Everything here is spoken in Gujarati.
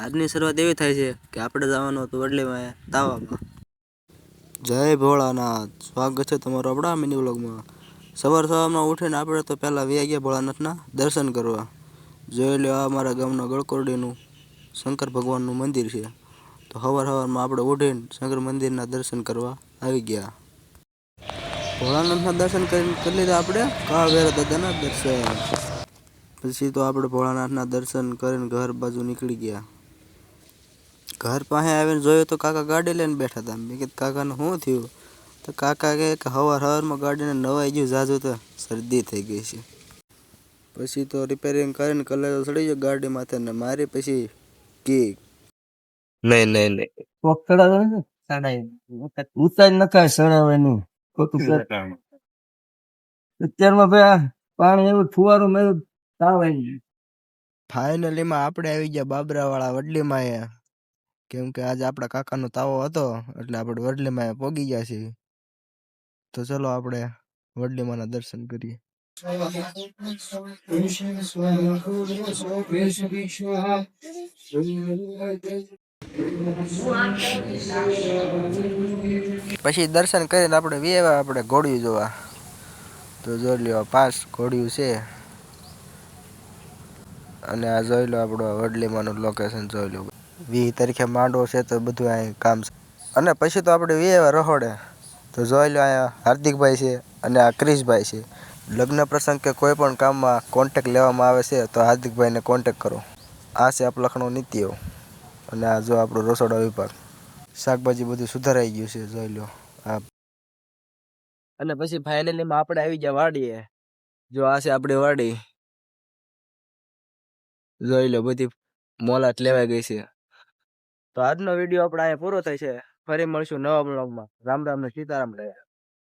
આજની શરૂઆત એવી થાય છે કે આપણે જવાનું હતું વડલીમાં દાવામાં. જય ભોળાનાથ, સ્વાગત છે તમારું આપણા મિની વ્લોગમાં. સવારમાં ઉઠીને આપણે તો પહેલાં વ્યા ગયા ભોળાનાથના દર્શન કરવા. જોઈ લો, આ અમારા ગામના ગળકોરડીનું શંકર ભગવાનનું મંદિર છે. તો સવારમાં આપણે ઉઠીને શંકર મંદિરના દર્શન કરવા આવી ગયા. ભોળાનાથના દર્શન કરી લીધા આપણે, કાળભૈરવ દાદાના દર્શન. પછી તો આપણે ભોળાનાથના દર્શન કરીને ઘર બાજુ નીકળી ગયા. ઘર પાસે આવીને જોયું તો કાકા ગાડી લઈને બેઠા હતા. મેં કીધું કાકાને શું થયું? તો કાકા કહે કે સવારમાં ગાડીને નવાઈ ગયું જાજુ તો શરદી થઈ ગઈ છે. પછી તો રિપેરિંગ કરીને કલર ચડી ગયો ગાડી માથે ને મારી પછી કિક. નહીં નહીં નહીં કોક ચડાવે ને ઉતાર નખાય ચડાવવાનું અત્યારમાં ભાઈ પાણી એવું ફુવારું મેળું તાવ આવી ગયું. ફાઇનલીમાં આપણે આવી ગયા બાબરાવાળા વડલીમાં, કેમ કે આજે આપણા કાકાનો તાવો હતો એટલે આપણે વડલીમાં પોગી ગયા છીએ. તો ચલો આપણે વડલીમાના દર્શન કરીએ. પછી દર્શન કરીને આપણે વ્યવા આપણે ઘોડિયું જોવા. તો જોઈ લો, 5 ઘોડિયું છે. અને આ જોઈ લો આપણો વડલીમાનું લોકેશન જોઈ લો. 20 તારીખે માંડવો છે તો બધું અહીં કામ છે. અને પછી તો આપણે વ્યવા રહોડે. તો જોઈ લો, અહીંયા હાર્દિકભાઈ છે અને આ ક્રિશભાઈ છે. લગ્ન પ્રસંગ કે કોઈ પણ કામમાં કોન્ટેક લેવામાં આવે છે તો હાર્દિકભાઈને કોન્ટેક કરો. આ છે આપલખનો નીતિઓ. અને આ જો આપણો રસોડા વિભાગ, શાકભાજી બધું સુધારાઈ ગયું છે જોઈ લો. અને પછી ફાઇનલીમાં આપણે આવી ગયા વાડીએ. જો આ છે આપણી વાડી, જોઈ લો બધી મોલાટ લેવાઈ ગઈ છે. તો આજનો વિડીયો આપણે અહીંયા પૂરો થાય છે. ફરી મળશું નવા બ્લોગમાં. રામ રામ ને સીતારામ.